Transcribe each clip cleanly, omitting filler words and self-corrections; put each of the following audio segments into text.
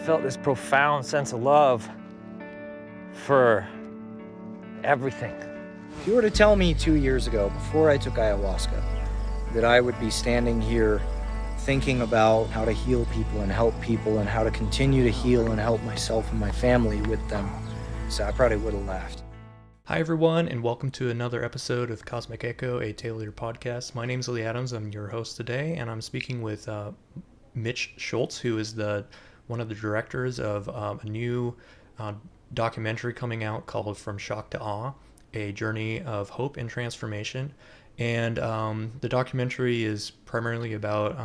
felt this profound sense of love for everything. If you were to tell me 2 years ago, before I took ayahuasca, that I would be standing here thinking about how to heal people and help people and how to continue to heal and help myself and my family with them, so I probably would have laughed. Hi everyone, and welcome to another episode of Cosmic Echo, a Taylor podcast. My name is Lee Adams. I'm your host today, and I'm speaking with Mitch Schultz, who is one of the directors of a new documentary coming out called From Shock to Awe, a journey of hope and transformation. And the documentary is primarily about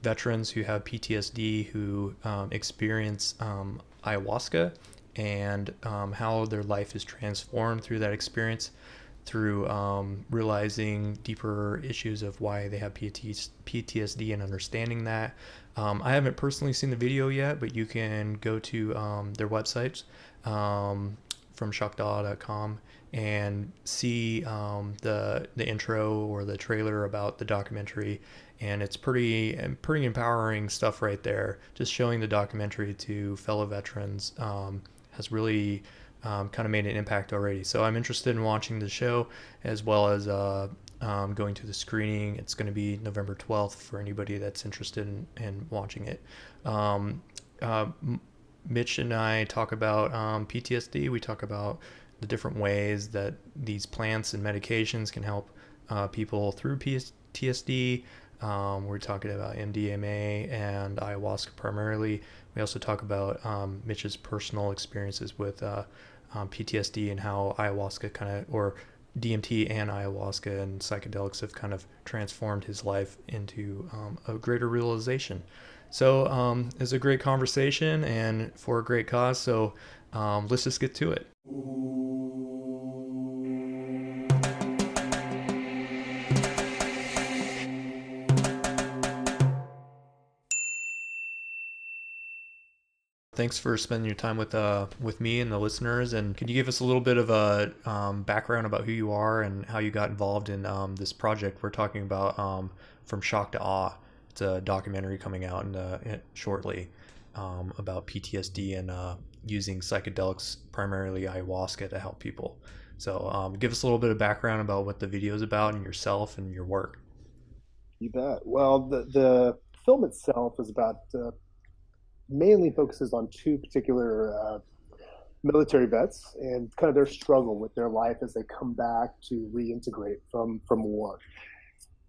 veterans who have PTSD who experience ayahuasca, and how their life is transformed through that experience, through realizing deeper issues of why they have PTSD and understanding that. I haven't personally seen the video yet, but you can go to their websites, fromshocktoawe.com, and see the intro or the trailer about the documentary. And it's pretty empowering stuff right there. Just showing the documentary to fellow veterans has really kind of made an impact already. So I'm interested in watching the show, as well as going to the screening. It's going to be November 12th for anybody that's interested in watching it. Mitch and I talk about PTSD. We talk about the different ways that these plants and medications can help people through PTSD. We're talking about MDMA and ayahuasca primarily. We also talk about Mitch's personal experiences with PTSD and how ayahuasca or DMT and ayahuasca and psychedelics have kind of transformed his life into a greater realization. So it's a great conversation and for a great cause. So let's just get to it. Thanks for spending your time with me and the listeners. And could you give us a little bit of a background about who you are and how you got involved in this project we're talking about, From Shock to Awe? It's a documentary coming out shortly about PTSD and using psychedelics, primarily ayahuasca, to help people. So give us a little bit of background about what the video is about and yourself and your work. You bet. Well, the film itself is about mainly focuses on two particular military vets and kind of their struggle with their life as they come back to reintegrate from war.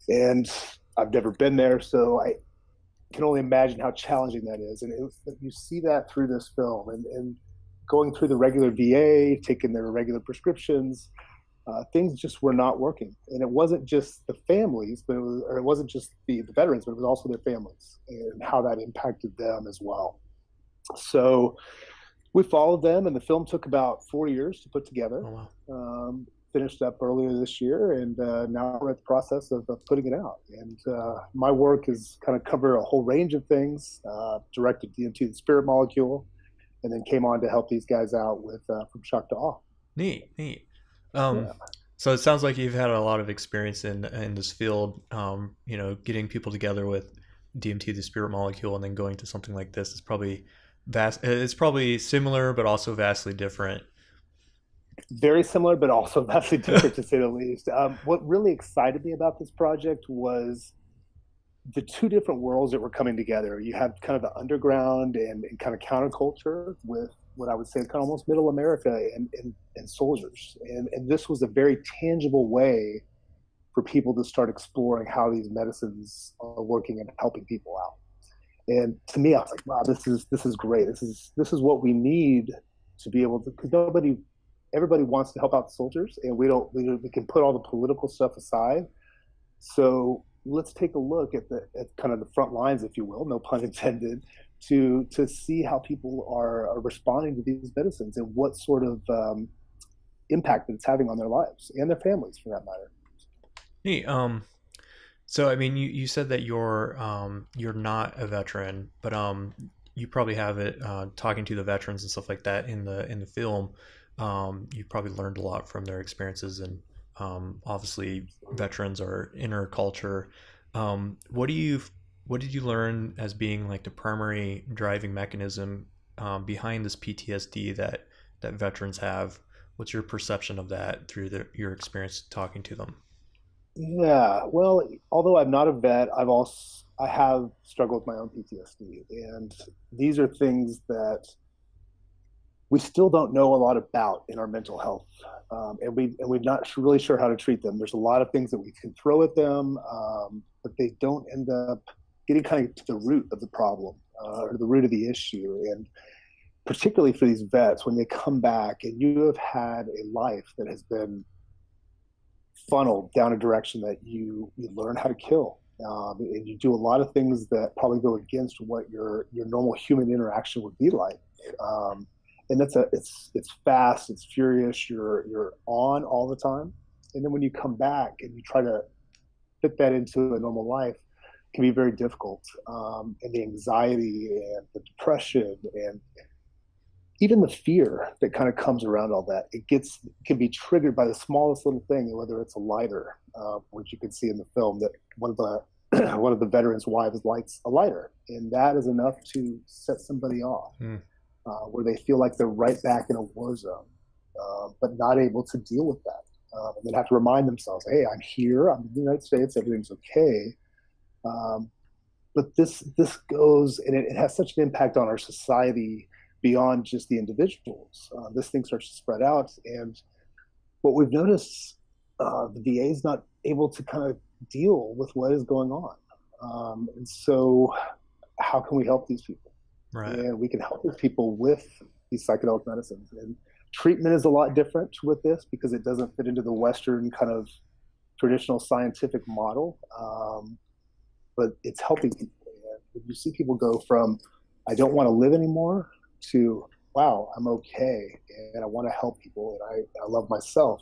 And I've never been there, so I can only imagine how challenging that is. And you see that through this film, and going through the regular VA, taking their regular prescriptions, things just were not working. And it wasn't just the families, it wasn't just the veterans, but it was also their families and how that impacted them as well. So we followed them, and the film took about 4 years to put together. Oh, wow. Finished up earlier this year, and now we're at the process of putting it out. And my work has kind of covered a whole range of things, directed DMT, the spirit molecule, and then came on to help these guys out with From Shock to Awe. Neat. So it sounds like you've had a lot of experience in this field, getting people together with DMT, the spirit molecule, and then going to something like this is probably it's probably similar, but also vastly different. Very similar, but also vastly different, to say the least. What really excited me about this project was the two different worlds that were coming together. You have kind of the underground and kind of counterculture with what I would say kind of almost middle America and soldiers. And this was a very tangible way for people to start exploring how these medicines are working and helping people out. And to me, I was like, wow, this is great. This is what we need to be able to, because everybody wants to help out the soldiers, and we can put all the political stuff aside. So let's take a look at kind of the front lines, if you will, no pun intended, to see how people are responding to these medicines and what sort of impact it's having on their lives and their families, for that matter. Hey, so I mean, you said that you're not a veteran, but you probably have it talking to the veterans and stuff like that in the film. You probably learned a lot from their experiences, and obviously veterans are inner culture. What do you what did you learn as being like the primary driving mechanism behind this PTSD that veterans have? What's your perception of that through your experience talking to them? Yeah, well, although I'm not a vet, I have struggled with my own PTSD, and these are things that we still don't know a lot about in our mental health, and we're not really sure how to treat them. There's a lot of things that we can throw at them, but they don't end up getting kind of to the root of the problem, or the root of the issue. And particularly for these vets, when they come back and you have had a life that has been funneled down a direction that you learn how to kill. And you do a lot of things that probably go against what your normal human interaction would be like. And it's fast, it's furious. You're on all the time, and then when you come back and you try to fit that into a normal life, it can be very difficult. And the anxiety and the depression and even the fear that kind of comes around all that, can be triggered by the smallest little thing, whether it's a lighter, which you can see in the film that one of the one of the veterans' wives lights a lighter, and that is enough to set somebody off, where they feel like they're right back in a war zone, but not able to deal with that, and then have to remind themselves, "Hey, I'm here. I'm in the United States. Everything's okay." But this goes, and it has such an impact on our society beyond just the individuals. This thing starts to spread out, and what we've noticed, the VA is not able to kind of deal with what is going on. And so how can we help these people? Right. And we can help these people with these psychedelic medicines. And treatment is a lot different with this because it doesn't fit into the Western kind of traditional scientific model. But it's helping people. And when you see people go from, I don't want to live anymore, to, wow, I'm okay, and I want to help people, and I love myself.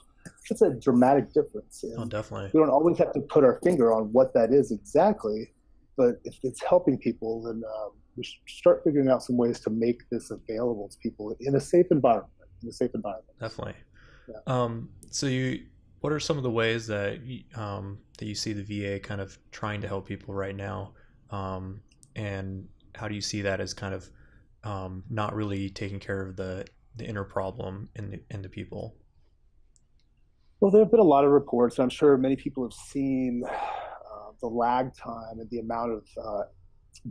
It's a dramatic difference. And Oh, definitely. we don't always have to put our finger on what that is exactly, but if it's helping people, then we should start figuring out some ways to make this available to people in a safe environment. Definitely. Yeah. What are some of the ways that you see the VA kind of trying to help people right now, and how do you see that as kind of not really taking care of the inner problem in the people? Well, there have been a lot of reports, and I'm sure many people have seen the lag time and the amount of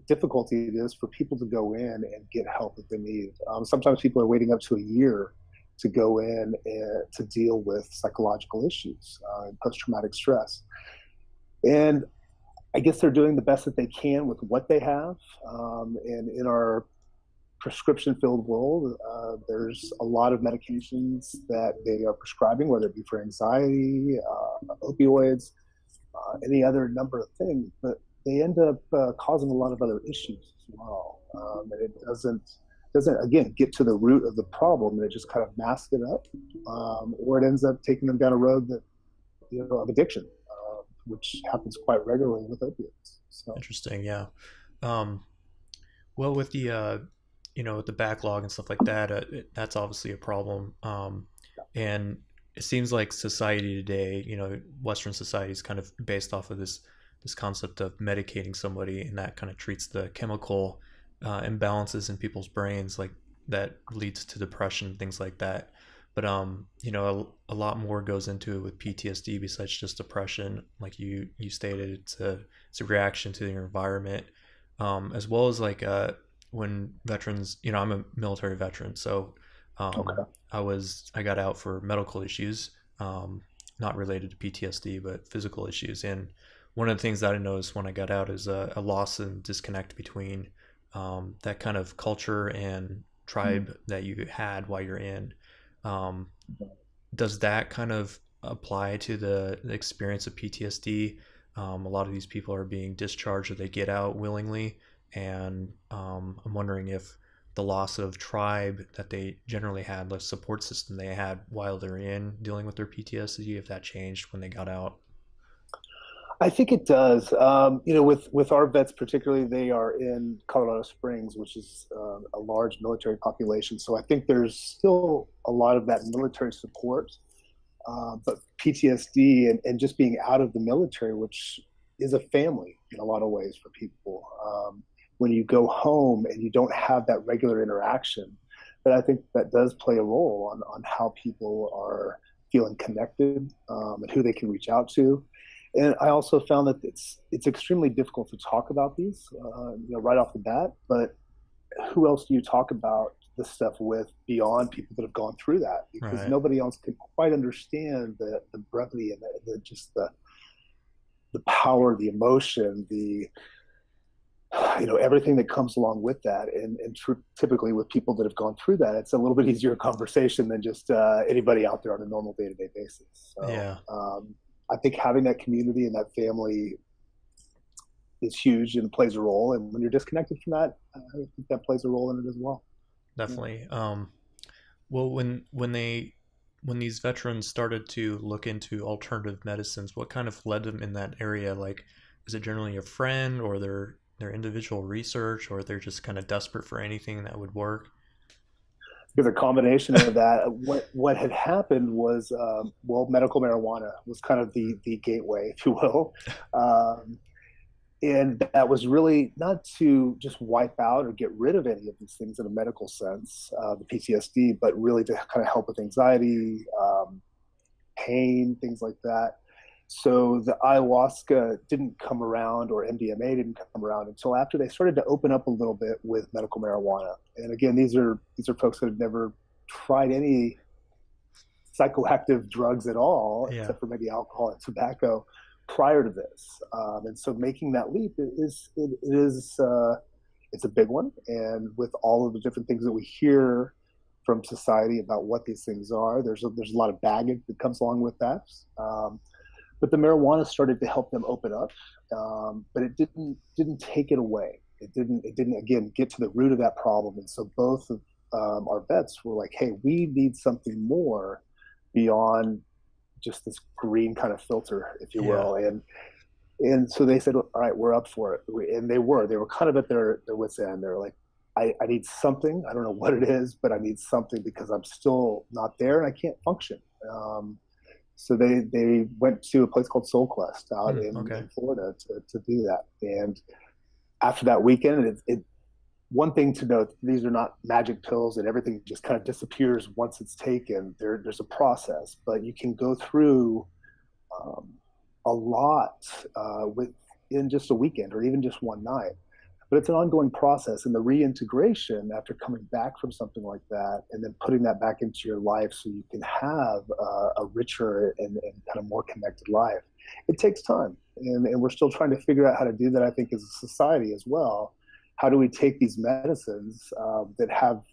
difficulty it is for people to go in and get help that they need. Sometimes people are waiting up to a year to go in and to deal with psychological issues and post-traumatic stress. And I guess they're doing the best that they can with what they have. And in our prescription-filled world, there's a lot of medications that they are prescribing, whether it be for anxiety, opioids, any other number of things, but they end up causing a lot of other issues as well. And it doesn't again get to the root of the problem, and it just kind of masks it up, or it ends up taking them down a road that of addiction, which happens quite regularly with opiates. So Interesting. Yeah. Well, with the with the backlog and stuff like that, that's obviously a problem. And it seems like society today, Western society is kind of based off of this concept of medicating somebody, and that kind of treats the chemical imbalances in people's brains, like that leads to depression, things like that. But a lot more goes into it with PTSD besides just depression. Like you stated, it's a reaction to your environment, as well as like when veterans, I'm a military veteran, so okay. I got out for medical issues, not related to PTSD, but physical issues. And one of the things that I noticed when I got out is a loss and disconnect between that kind of culture and tribe that you had while you're in. Does that kind of apply to the experience of PTSD? A lot of these people are being discharged or they get out willingly. And I'm wondering if the loss of tribe that they generally had, the support system they had while they're in dealing with their PTSD, if that changed when they got out. I think it does. With our vets particularly, they are in Colorado Springs, which is a large military population. So I think there's still a lot of that military support. But PTSD and just being out of the military, which is a family in a lot of ways for people. When you go home and you don't have that regular interaction, but I think that does play a role on how people are feeling connected, and who they can reach out to. And I also found that it's extremely difficult to talk about these, right off the bat. But who else do you talk about this stuff with beyond people that have gone through that? Because Right. nobody else can quite understand the brevity and the power, the emotion, everything that comes along with that. And typically with people that have gone through that, it's a little bit easier conversation than just anybody out there on a normal day-to-day basis. So Yeah. I think having that community and that family is huge and plays a role. And when you're disconnected from that, I think that plays a role in it as well. Definitely. Well, when these veterans started to look into alternative medicines, what kind of led them in that area? Like, is it generally a friend or their individual research, or they're just kind of desperate for anything that would work? Because a combination of that, what had happened was, medical marijuana was kind of the gateway, if you will. And that was really not to just wipe out or get rid of any of these things in a medical sense, the PTSD, but really to kind of help with anxiety, pain, things like that. So the ayahuasca didn't come around, or MDMA didn't come around until after they started to open up a little bit with medical marijuana. And again, these are folks that have never tried any psychoactive drugs at all, Yeah. except for maybe alcohol and tobacco prior to this. And so making that leap it's a big one. And with all of the different things that we hear from society about what these things are, there's a lot of baggage that comes along with that. But the marijuana started to help them open up, but it didn't take it away. It didn't again get to the root of that problem. And so both of our vets were like, "Hey, we need something more beyond just this green kind of filter, if you will." And so they said, "All right, we're up for it." And they were kind of at their wits' end. They're like, I need something. I don't know what it is, but I need something because I'm still not there and I can't function." So they went to a place called Soul Quest out in Florida to do that. And after that weekend, one thing to note, these are not magic pills and everything just kind of disappears once it's taken. There's a process, but you can go through a lot within just a weekend or even just one night. But it's an ongoing process, and the reintegration after coming back from something like that and then putting that back into your life so you can have a richer and kind of more connected life, it takes time. And we're still trying to figure out how to do that, I think, as a society as well. How do we take these medicines that have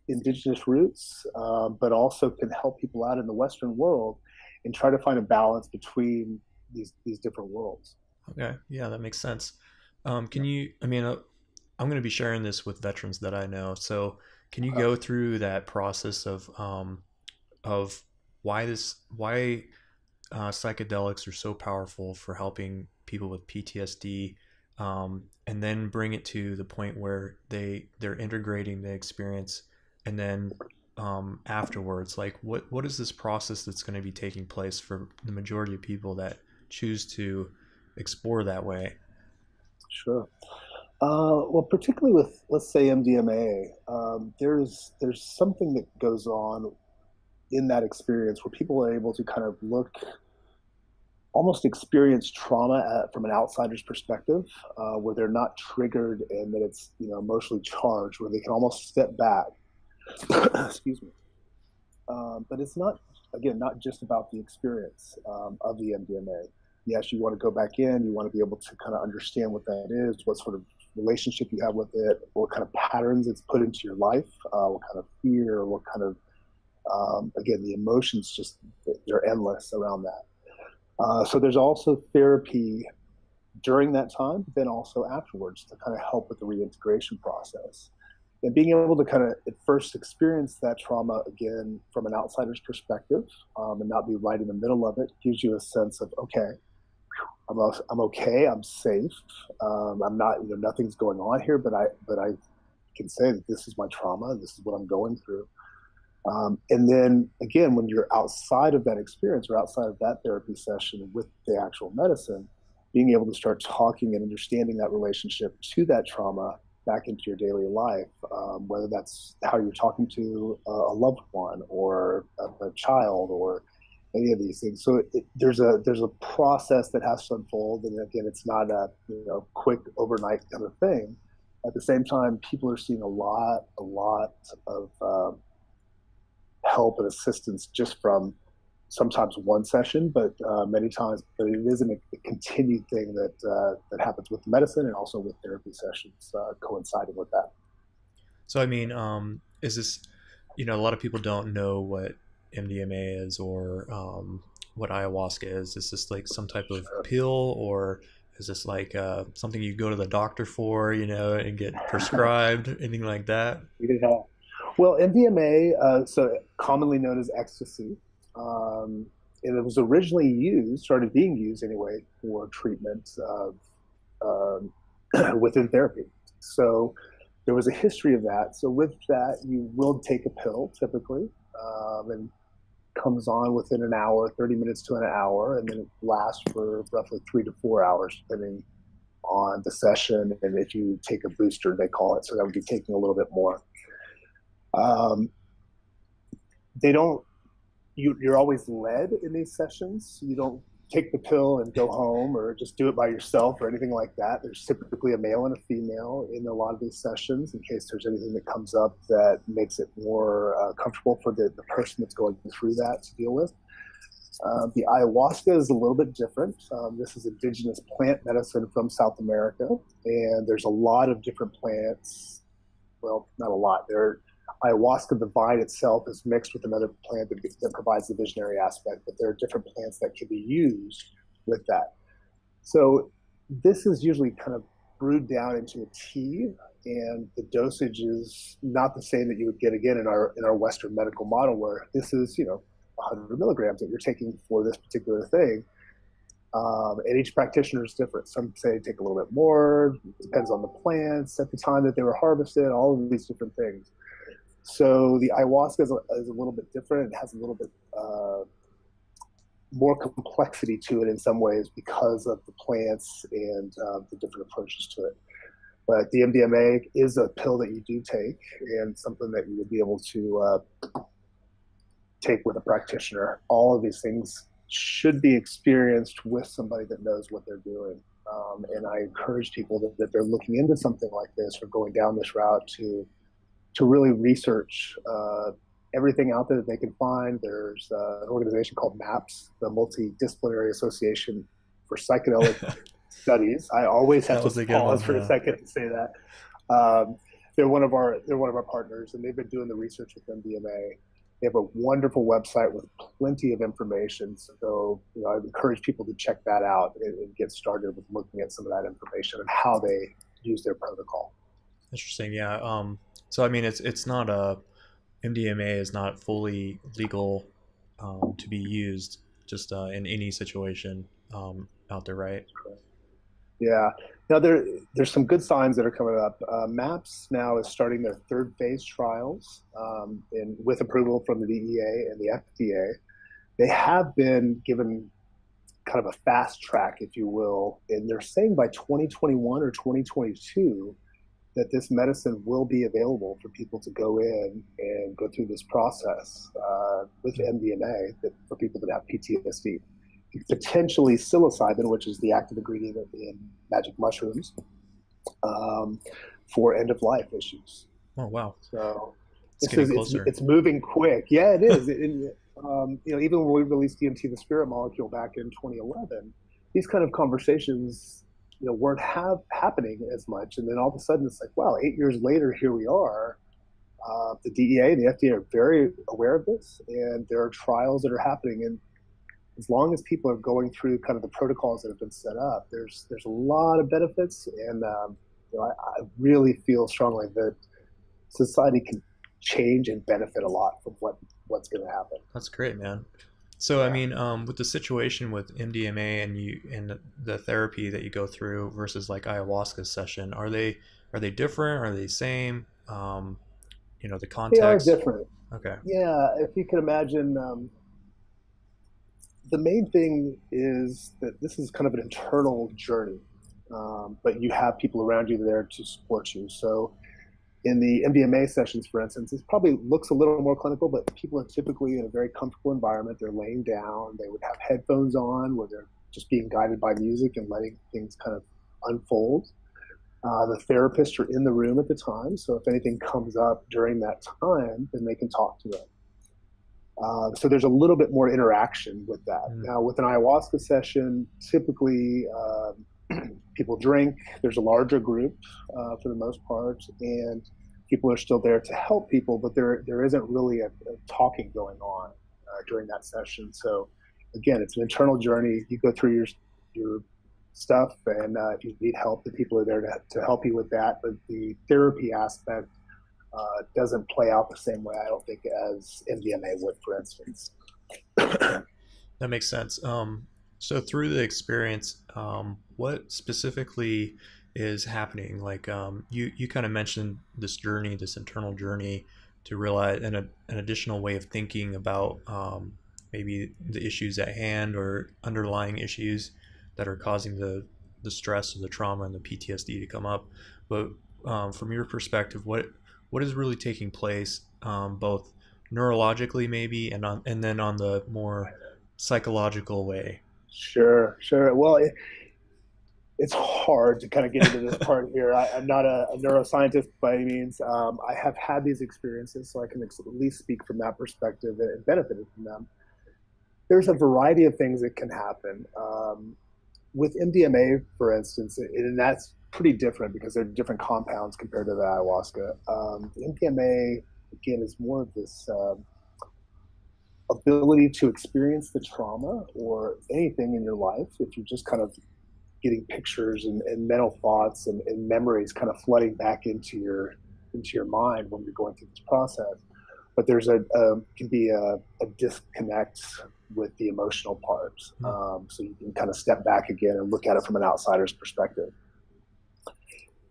indigenous roots, but also can help people out in the Western world, and try to find a balance between these different worlds? Okay. Yeah, that makes sense. I'm going to be sharing this with veterans that I know. So can you go through that process of why psychedelics are so powerful for helping people with PTSD, and then bring it to the point where they're integrating the experience, and then afterwards, like what is this process that's going to be taking place for the majority of people that choose to explore that way? Sure. Well, particularly with, let's say, MDMA, there's something that goes on in that experience where people are able to kind of almost experience trauma from an outsider's perspective, where they're not triggered and that it's emotionally charged, where they can almost step back. Excuse me. But it's not just about the experience of the MDMA. Yes, you want to go back in, you want to be able to kind of understand what that is, what sort of relationship you have with it, what kind of patterns it's put into your life, what kind of fear, what kind of, again, the emotions, just they're endless around that. So there's also therapy during that time, but then also afterwards to kind of help with the reintegration process. And being able to kind of at first experience that trauma again from an outsider's perspective, and not be right in the middle of it, gives you a sense of, okay, I'm okay, I'm safe, I'm not, nothing's going on here, but I can say that this is my trauma, this is what I'm going through. And then again, when you're outside of that experience or outside of that therapy session with the actual medicine, being able to start talking and understanding that relationship to that trauma back into your daily life, whether that's how you're talking to a loved one or a child or any of these things. So there's a process that has to unfold, and again, it's not a quick overnight kind of thing. At the same time, people are seeing a lot of help and assistance just from sometimes one session, but many times, but it isn't a continued thing that happens with medicine and also with therapy sessions coinciding with that. So, I mean, is this, a lot of people don't know what MDMA is or what ayahuasca is. Is this like some type of pill, or is this like something you go to the doctor for, and get prescribed, anything like that? Yeah. Well, MDMA, so commonly known as ecstasy, and it was originally started being used anyway for treatment of within therapy. So there was a history of that. So with that, you will take a pill typically, and comes on within an hour, 30 minutes to an hour, and then it lasts for roughly 3 to 4 hours, depending on the session. And if you take a booster, they call it, so that would be taking a little bit more. You're always led in these sessions. You don't take the pill and go home or just do it by yourself or anything like that. There's typically a male and a female in a lot of these sessions in case there's anything that comes up that makes it more comfortable for the person that's going through that to deal with. The ayahuasca is a little bit different. This is indigenous plant medicine from South America, and there's a lot of different plants. Well, not a lot. Ayahuasca, the vine itself, is mixed with another plant that provides the visionary aspect, but there are different plants that can be used with that. So this is usually kind of brewed down into a tea, and the dosage is not the same that you would get again in our Western medical model, where this is 100 milligrams that you're taking for this particular thing. And each practitioner is different. Some say take a little bit more, depends on the plants at the time that they were harvested, all of these different things. So the ayahuasca is a little bit different. It has a little bit more complexity to it in some ways because of the plants and the different approaches to it. But the MDMA is a pill that you do take, and something that you would be able to take with a practitioner. All of these things should be experienced with somebody that knows what they're doing. And I encourage people that they're looking into something like this or going down this route to really research everything out there that they can find. There's an organization called MAPS, the Multidisciplinary Association for Psychedelic Studies. I always have to pause for a second to say that. They're one of our partners, and they've been doing the research with MDMA. They have a wonderful website with plenty of information. So I encourage people to check that out and get started with looking at some of that information and how they use their protocol. Interesting. Yeah. So I mean, it's not MDMA is not fully legal to be used just in any situation out there, right? Yeah. Now there's some good signs that are coming up. MAPS now is starting their 3rd phase trials, with approval from the DEA and the FDA. They have been given kind of a fast track, if you will, and they're saying by 2021 or 2022 that this medicine will be available for people to go in and go through this process with MDMA for people that have PTSD. Potentially psilocybin, which is the active ingredient in magic mushrooms, for end-of-life issues. Oh, wow. So it's moving quick. Yeah, it is. Even when we released DMT, the spirit molecule, back in 2011, these kind of conversations weren't happening as much. And then all of a sudden it's like, wow, 8 years later, here we are. The DEA and the FDA are very aware of this, and there are trials that are happening. And as long as people are going through kind of the protocols that have been set up, there's a lot of benefits. And I really feel strongly that society can change and benefit a lot from what's going to happen. That's great, man. So, yeah. I mean, with the situation with MDMA and the therapy that you go through versus like ayahuasca session, are they different? Are they the same? The context. They are different. Okay. Yeah, if you can imagine, the main thing is that this is kind of an internal journey, but you have people around you there to support you. So in the MDMA sessions, for instance, this probably looks a little more clinical, but people are typically in a very comfortable environment. They're laying down. They would have headphones on where they're just being guided by music and letting things kind of unfold. The therapists are in the room at the time, so if anything comes up during that time, then they can talk to them. So there's a little bit more interaction with that. Now, with an ayahuasca session, typically people drink. There's a larger group for the most part, and people are still there to help people, but there isn't really a talking going on during that session. So again, it's an internal journey. You go through your stuff, and if you need help, the people are there to help you with that. But the therapy aspect doesn't play out the same way, I don't think, as MDMA would, for instance. That makes sense. So through the experience, what specifically is happening? Like you kind of mentioned this journey, this internal journey to realize an additional way of thinking about maybe the issues at hand or underlying issues that are causing the stress or the trauma and the PTSD to come up. But from your perspective, what is really taking place, both neurologically maybe and then on the more psychological way? Sure. Well, it's hard to kind of get into this part here. I'm not a neuroscientist by any means. I have had these experiences, so I can at least speak from that perspective and benefited from them. There's a variety of things that can happen. With MDMA, for instance, and that's pretty different because they're different compounds compared to the ayahuasca. The MDMA, again, is more of this ability to experience the trauma or anything in your life. If you're just kind of getting pictures and mental thoughts and memories kind of flooding back into your mind when you're going through this process. But there's can be a disconnect with the emotional part. So you can kind of step back again and look at it from an outsider's perspective.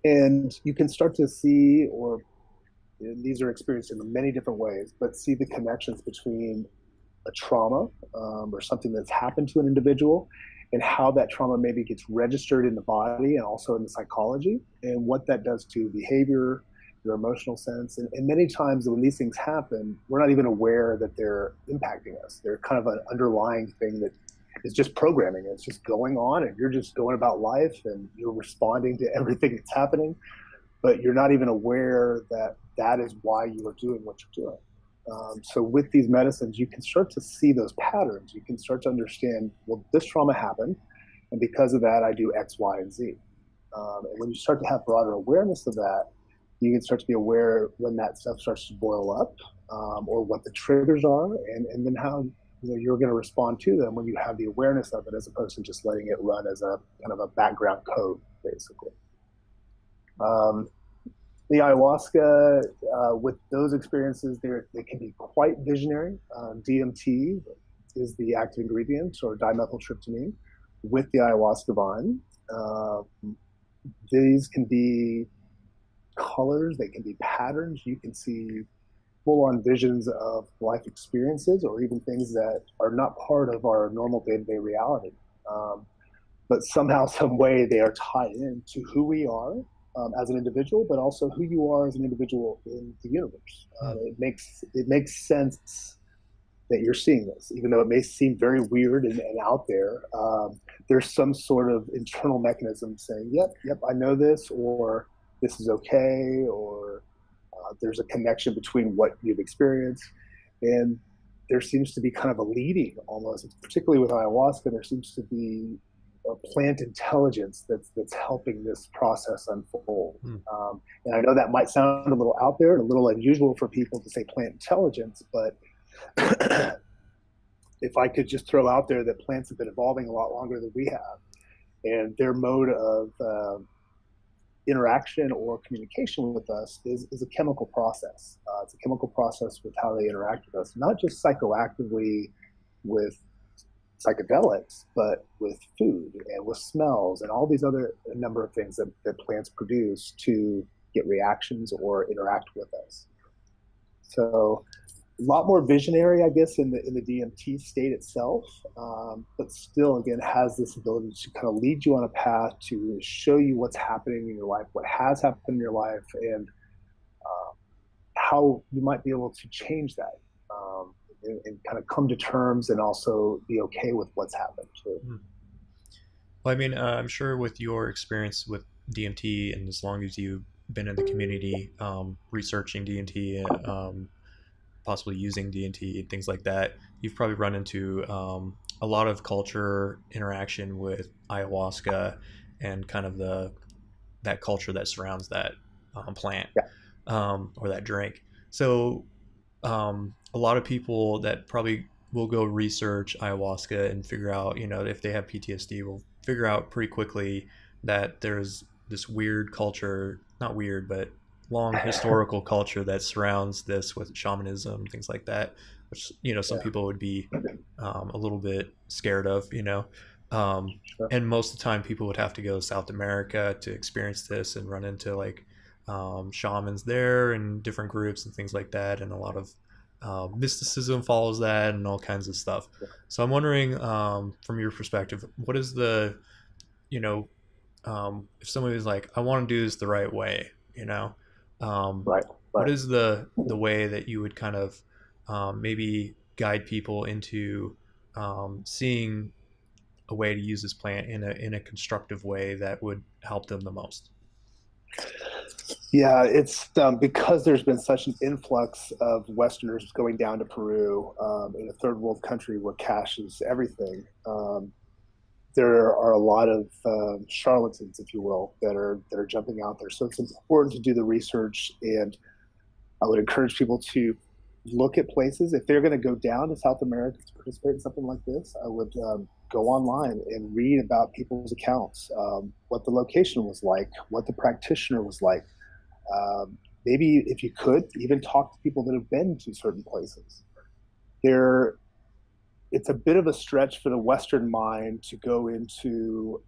And you can start to see, and these are experienced in many different ways, but see the connections between a trauma or something that's happened to an individual and how that trauma maybe gets registered in the body and also in the psychology and what that does to behavior, your emotional sense. And many times when these things happen, we're not even aware that they're impacting us. They're kind of an underlying thing that is just programming. It's just going on and you're just going about life and you're responding to everything that's happening, but you're not even aware that that is why you are doing what you're doing. So with these medicines, you can start to see those patterns. You can start to understand, well, this trauma happened, and because of that, I do X, Y, and Z. And when you start to have broader awareness of that, you can start to be aware when that stuff starts to boil up, or what the triggers are, and then how you're going to respond to them when you have the awareness of it, as opposed to just letting it run as a kind of a background code, basically. The ayahuasca, with those experiences, they can be quite visionary. DMT is the active ingredient, or dimethyltryptamine, with the ayahuasca vine. These can be colors, they can be patterns. You can see full-on visions of life experiences, or even things that are not part of our normal day-to-day reality. But somehow, some way, they are tied into who we are as an individual, but also who you are as an individual in the universe. It makes sense that you're seeing this, even though it may seem very weird and out there. There's some sort of internal mechanism saying, yep, I know this, or this is okay, or there's a connection between what you've experienced. And there seems to be kind of a leading, almost, particularly with ayahuasca, there seems to be a plant intelligence that's helping this process unfold. And I know that might sound a little out there and a little unusual for people to say plant intelligence, but if I could just throw out there that plants have been evolving a lot longer than we have, and their mode of interaction or communication with us is a chemical process. It's a chemical process with how they interact with us, not just psychoactively with psychedelics, but with food and with smells and all these other number of things that plants produce to get reactions or interact with us. So lot more visionary, I guess, in the DMT state itself, but still, again, has this ability to kind of lead you on a path to show you what's happening in your life, what has happened in your life, and how you might be able to change that, and kind of come to terms and also be okay with what's happened too. Well, I mean, I'm sure with your experience with DMT, and as long as you've been in the community researching DMT, possibly using DMT and things like that, you've probably run into a lot of culture interaction with ayahuasca and kind of that culture that surrounds that plant, or that drink. So a lot of people that probably will go research ayahuasca and figure out, if they have PTSD, will figure out pretty quickly that there's this weird culture, not weird, but long historical culture that surrounds this with shamanism, things like that, which, some people would be a little bit scared of, and most of the time people would have to go to South America to experience this and run into like shamans there and different groups and things like that, and a lot of mysticism follows that and all kinds of stuff. So I'm wondering, from your perspective, what is the, if somebody's like, I want to do this the right way, what is the way that you would kind of maybe guide people into seeing a way to use this plant in a constructive way that would help them the most? Yeah, it's because there's been such an influx of Westerners going down to Peru, in a third world country where cash is everything. There are a lot of charlatans, if you will, that are jumping out there. So it's important to do the research, and I would encourage people to look at places. If they're going to go down to South America to participate in something like this, I would go online and read about people's accounts, what the location was like, what the practitioner was like. Maybe if you could, even talk to people that have been to certain places. It's a bit of a stretch for the Western mind to go into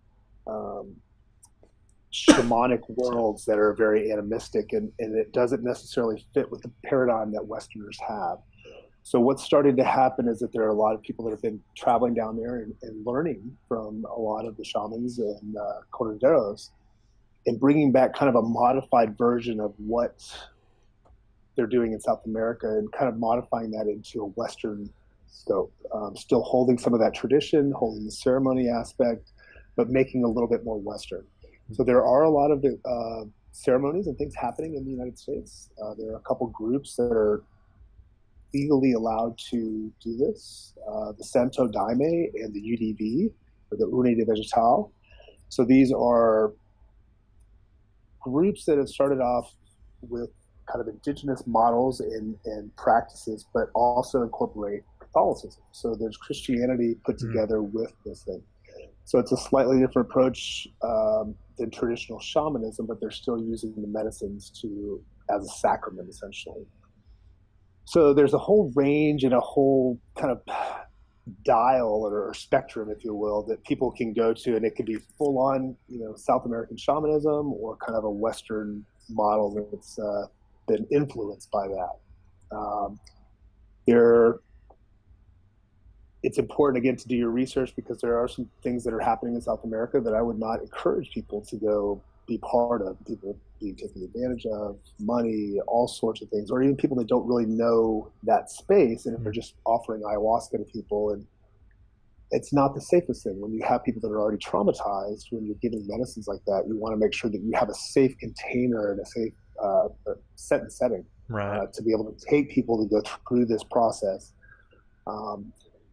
shamanic worlds that are very animistic, and it doesn't necessarily fit with the paradigm that Westerners have. So what's starting to happen is that there are a lot of people that have been traveling down there and learning from a lot of the shamans and curanderos, and bringing back kind of a modified version of what they're doing in South America, and kind of modifying that into a Western scope, still holding some of that tradition, holding the ceremony aspect, but making a little bit more Western. So there are a lot of the ceremonies and things happening in the United States. There are a couple groups that are legally allowed to do this, the Santo Daime and the UDV, or the Uni de Vegetal. So these are groups that have started off with kind of indigenous models and practices, but also incorporate Catholicism. So there's Christianity put together with this thing. So it's a slightly different approach than traditional shamanism, but they're still using the medicines as a sacrament, essentially. So there's a whole range and a whole kind of dial or spectrum, if you will, that people can go to, and it could be full on, South American shamanism, or kind of a Western model that's been influenced by that. It's important, again, to do your research, because there are some things that are happening in South America that I would not encourage people to go be part of. People being taken advantage of, money, all sorts of things, or even people that don't really know that space, and if they're just offering ayahuasca to people, and it's not the safest thing. When you have people that are already traumatized, when you're giving medicines like that, you want to make sure that you have a safe container and a safe setting, right, to be able to take people to go through this process.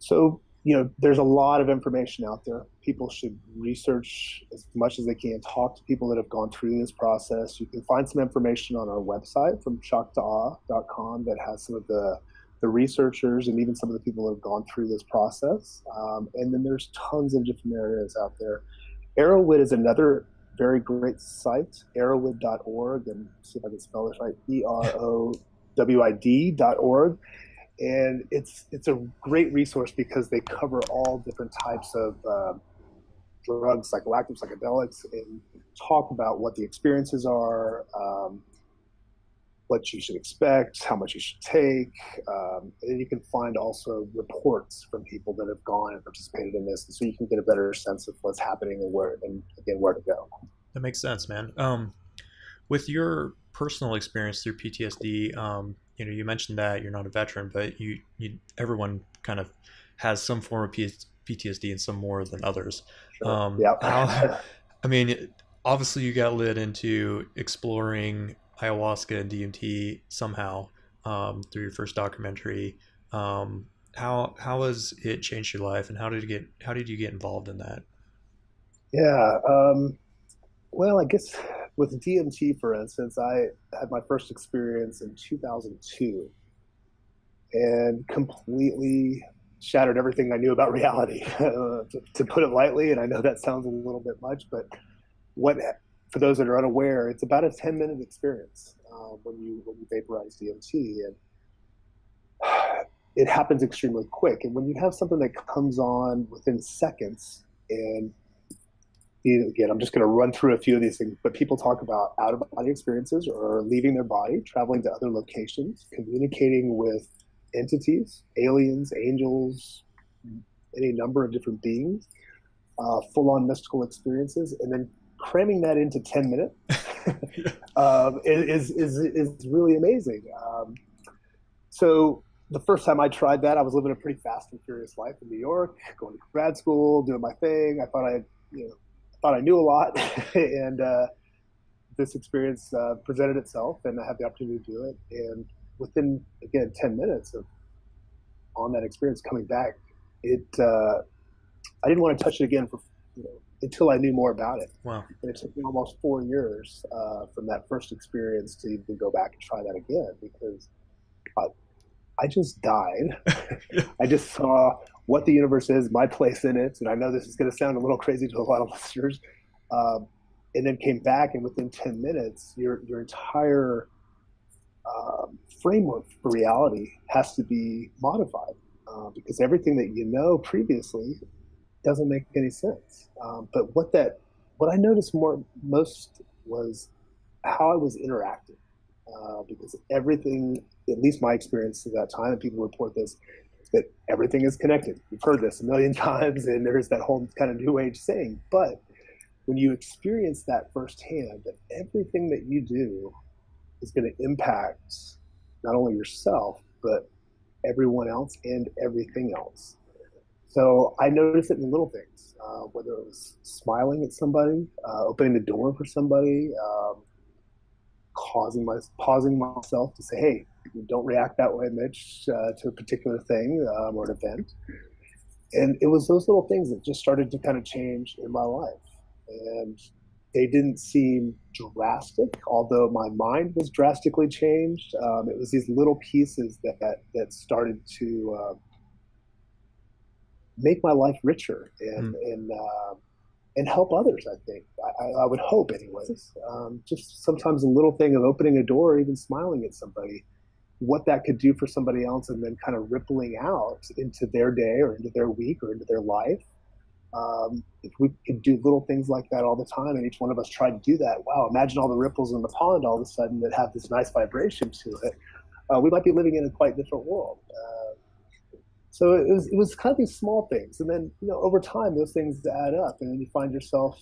So, there's a lot of information out there. People should research as much as they can, talk to people that have gone through this process. You can find some information on our website from shocktoawe.com that has some of the researchers and even some of the people that have gone through this process. And then there's tons of different areas out there. Arrowwood is another very great site, arrowwood.org, and see if I can spell this right, EROWID.org. And it's a great resource because they cover all different types of drugs, psychoactive, psychedelics, and talk about what the experiences are, what you should expect, how much you should take. And then you can find also reports from people that have gone and participated in this. And so you can get a better sense of what's happening and where to go. That makes sense, man. With your personal experience through PTSD, you mentioned that you're not a veteran, but everyone kind of has some form of PTSD and some more than others. Sure. Yeah. I mean, obviously you got lit into exploring ayahuasca and DMT somehow through your first documentary. How has it changed your life, and how did you get involved in that? Yeah. Well, I guess with DMT, for instance, I had my first experience in 2002 and completely shattered everything I knew about reality, to put it lightly. And I know that sounds a little bit much, but for those that are unaware, it's about a 10-minute experience when you vaporize DMT, and it happens extremely quick. And when you have something that comes on within seconds, and again, I'm just going to run through a few of these things, but people talk about out-of-body experiences or leaving their body, traveling to other locations, communicating with entities, aliens, angels, any number of different beings, full-on mystical experiences, and then cramming that into 10 minutes is really amazing. So the first time I tried that, I was living a pretty fast and furious life in New York, going to grad school, doing my thing. I thought I knew a lot, and this experience presented itself, and I had the opportunity to do it. And within, again, 10 minutes on that experience coming back, I didn't want to touch it again until I knew more about it. Wow. And it took me almost 4 years from that first experience to even go back and try that again, because I just died. I just saw what the universe is, my place in it. And I know this is going to sound a little crazy to a lot of listeners. And then came back, and within 10 minutes, your entire framework for reality has to be modified, because everything that you know previously doesn't make any sense. But what I noticed most was how I was interacting, because everything, at least my experience at that time, and people report this, that everything is connected. You've heard this a million times, and there's that whole kind of new age saying. But when you experience that firsthand, that everything that you do is going to impact not only yourself, but everyone else and everything else. So I noticed it in little things, whether it was smiling at somebody, opening the door for somebody, pausing myself to say, hey, don't react that way, Mitch, to a particular thing or an event. And it was those little things that just started to kind of change in my life. And they didn't seem drastic, although my mind was drastically changed. It was these little pieces that started to make my life richer and help others. I think I would hope, anyways. Just sometimes a little thing of opening a door, or even smiling at somebody, what that could do for somebody else, and then kind of rippling out into their day or into their week or into their life. If we could do little things like that all the time, and each one of us tried to do that, wow, imagine all the ripples in the pond all of a sudden that have this nice vibration to it. We might be living in a quite different world. So it was kind of these small things. And then, over time, those things add up. And then you find yourself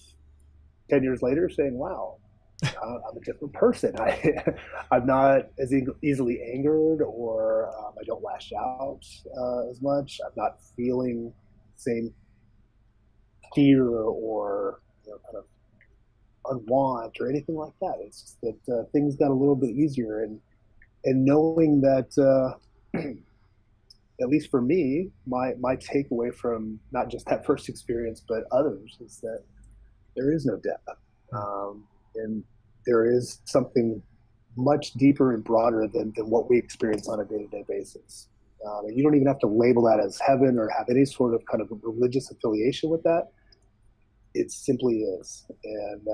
10 years later saying, wow, I'm a different person. I'm not as easily angered, or I don't lash out as much. I'm not feeling the same fear or kind of unwant or anything like that. It's just that things got a little bit easier. And knowing that, at least for me, my takeaway from not just that first experience, but others, is that there is no death. And there is something much deeper and broader than what we experience on a day-to-day basis. And you don't even have to label that as heaven or have any sort of kind of religious affiliation with that. It simply is. And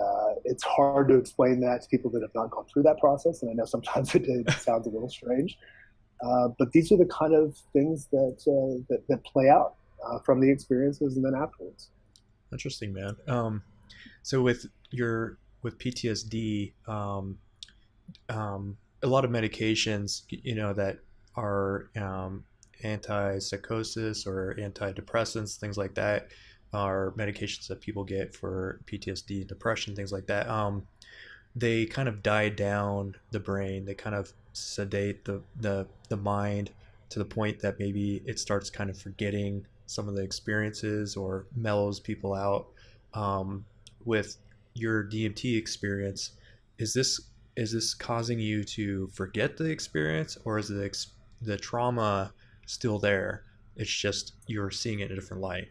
it's hard to explain that to people that have not gone through that process. And I know sometimes it sounds a little strange. But these are the kind of things that play out from the experiences and then afterwards. Interesting, man. So with PTSD, a lot of medications, that are anti-psychosis or antidepressants, things like that, are medications that people get for PTSD, depression, things like that. They kind of die down the brain. They kind of sedate the mind to the point that maybe it starts kind of forgetting some of the experiences or mellows people out. With your DMT experience, is this causing you to forget the experience, or is the trauma still there? It's just you're seeing it in a different light.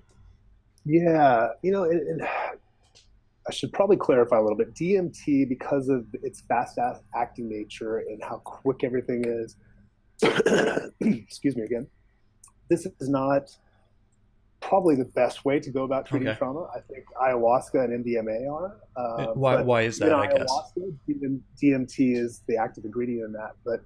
Yeah, and I should probably clarify a little bit. DMT, because of its fast acting nature and how quick everything is, excuse me again, this is not probably the best way to go about treating Okay. trauma. I think ayahuasca and MDMA are. Why is that, I guess? Ayahuasca, DMT is the active ingredient in that. But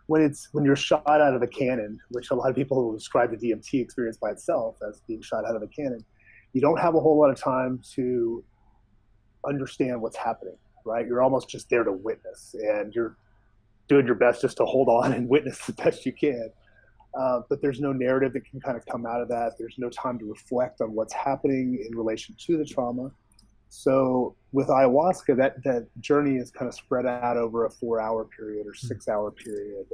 when you're shot out of a cannon, which a lot of people will describe the DMT experience by itself as being shot out of a cannon, you don't have a whole lot of time to understand what's happening, right? You're almost just there to witness, and you're doing your best just to hold on and witness the best you can. But there's no narrative that can kind of come out of that. There's no time to reflect on what's happening in relation to the trauma. So with ayahuasca, that journey is kind of spread out over a 4-hour period or 6-hour period.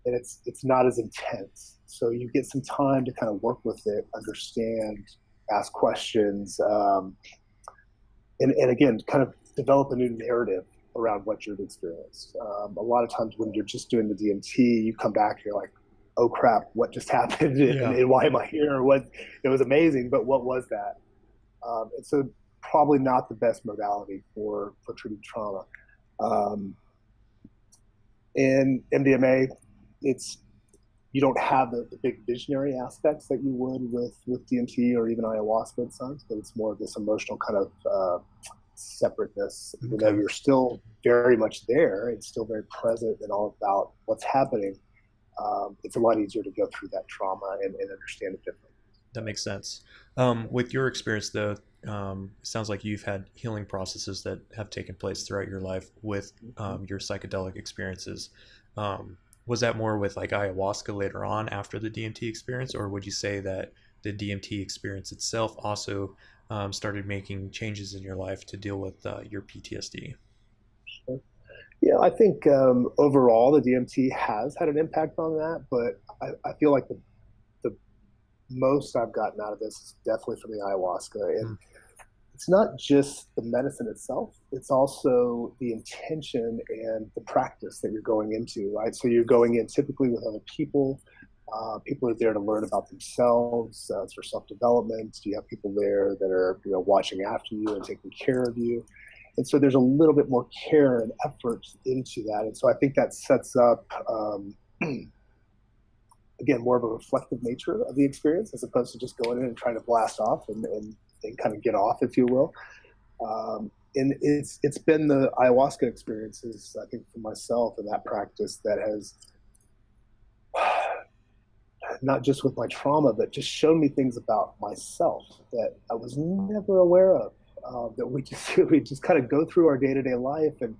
And it's not as intense. So you get some time to kind of work with it, understand, ask questions, and again, kind of develop a new narrative around what you've experienced. A lot of times when you're just doing the DMT, you come back and you're like, oh crap, what just happened? Yeah. And why am I here? It was amazing, but what was that? And so probably not the best modality for treating trauma. And MDMA, you don't have the big visionary aspects that you would with DMT or even ayahuasca at times, but it's more of this emotional kind of separateness. Okay. Even though you're still very much there, it's still very present and all about what's happening. It's a lot easier to go through that trauma and understand it differently. That makes sense. With your experience, though, it sounds like you've had healing processes that have taken place throughout your life with your psychedelic experiences. Was that more with like ayahuasca later on after the DMT experience, or would you say that the DMT experience itself also started making changes in your life to deal with your PTSD? Sure. Yeah, I think overall the DMT has had an impact on that, but I feel like the most I've gotten out of this is definitely from the ayahuasca. And it's not just the medicine itself, it's also the intention and the practice that you're going into, right? So you're going in typically with other people. People are there to learn about themselves. It's for self-development. You have people there that are watching after you and taking care of you. And so there's a little bit more care and effort into that. And so I think that sets up, again, more of a reflective nature of the experience as opposed to just going in and trying to blast off and kind of get off, if you will. And it's been the ayahuasca experiences, I think, for myself and that practice that has not just with my trauma, but just shown me things about myself that I was never aware of. That we just kind of go through our day-to-day life and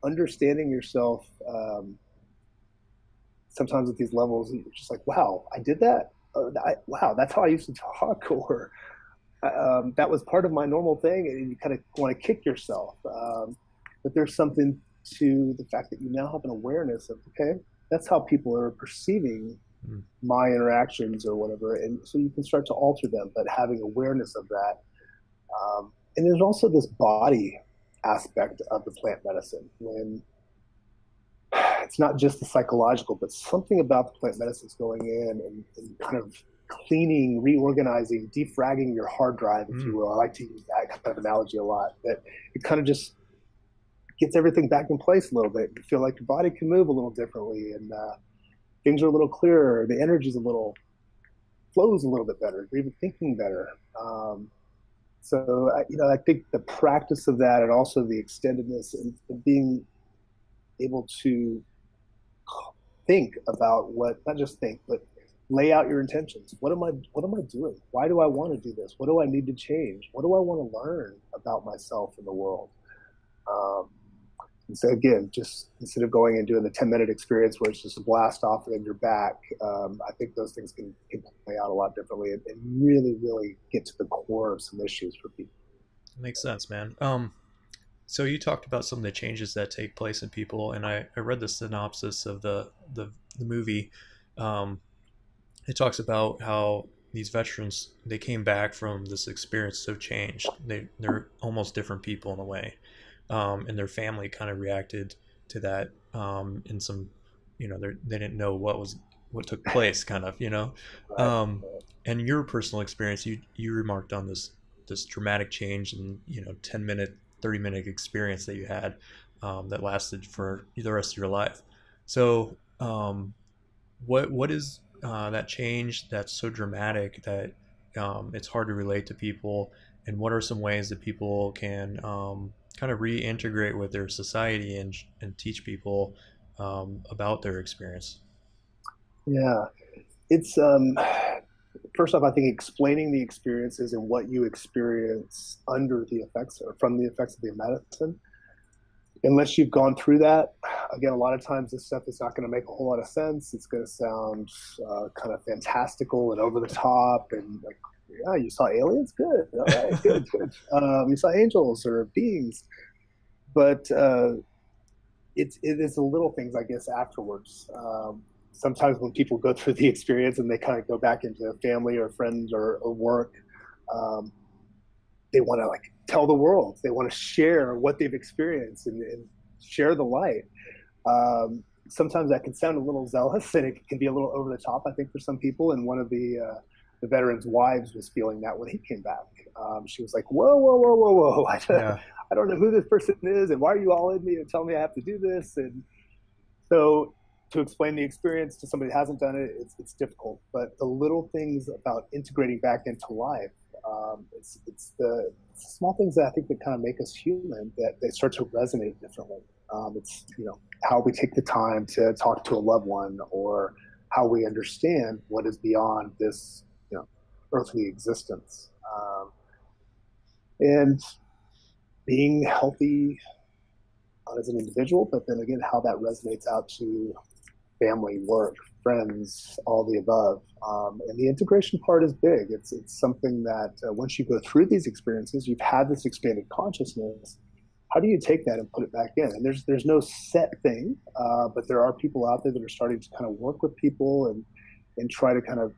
understanding yourself. Sometimes at these levels, you're just like, wow, I did that. Wow, that's how I used to talk, or that was part of my normal thing, and you kind of want to kick yourself. But there's something to the fact that you now have an awareness of, okay, that's how people are perceiving my interactions or whatever, and so you can start to alter them, but having awareness of that. And there's also this body aspect of the plant medicine, when it's not just the psychological, but something about the plant medicine is going in and kind of cleaning, reorganizing, defragging your hard drive, if you will. I like to use that kind of analogy a lot. That it kind of just gets everything back in place a little bit. You feel like your body can move a little differently, and things are a little clearer. The energy's flows a little bit better. You're even thinking better. So I think the practice of that, and also the extendedness and being able to think about not just think, but lay out your intentions. What am I doing? Why do I want to do this? What do I need to change? What do I want to learn about myself and the world? And so again, just instead of going and doing the 10-minute experience where it's just a blast off and then you're back, I think those things can play out a lot differently and really, really get to the core of some issues for people. Makes sense, man. So you talked about some of the changes that take place in people, and I read the synopsis of the movie. It talks about how these veterans, they came back from this experience so changed. They're almost different people in a way, and their family kind of reacted to that in some, they didn't know what took place, kind of, and your personal experience, you remarked on this dramatic change in 10-minute, 30-minute experience that you had that lasted for the rest of your life. So what is that change that's so dramatic that it's hard to relate to people, and what are some ways that people can kind of reintegrate with their society and teach people about their experience? Yeah, it's first off, I think explaining the experiences and what you experience under the effects or from the effects of the medicine, unless you've gone through that, again, a lot of times this stuff is not going to make a whole lot of sense. It's going to sound kind of fantastical and over the top, and like, yeah, you saw aliens? Good. All right, good, good. You saw angels or beings. But it is the little things, I guess, afterwards. Sometimes when people go through the experience and they kind of go back into family or friends or work, they want to like tell the world. They want to share what they've experienced and share the light. Sometimes that can sound a little zealous, and it can be a little over the top, I think, for some people. And one of the veteran's wives was feeling that when he came back. She was like, whoa, whoa, whoa, whoa, whoa. I don't know who this person is, and why are you all in me and telling me I have to do this? And so to explain the experience to somebody who hasn't done it, it's difficult. But the little things about integrating back into life, it's the small things that I think that kind of make us human, that they start to resonate differently. It's how we take the time to talk to a loved one, or how we understand what is beyond this earthly existence, and being healthy as an individual, but then again, how that resonates out to family, work, friends, all the above. And the integration part is big. It's something that once you go through these experiences, you've had this expanded consciousness. How do you take that and put it back in? And there's no set thing, but there are people out there that are starting to kind of work with people and try to kind of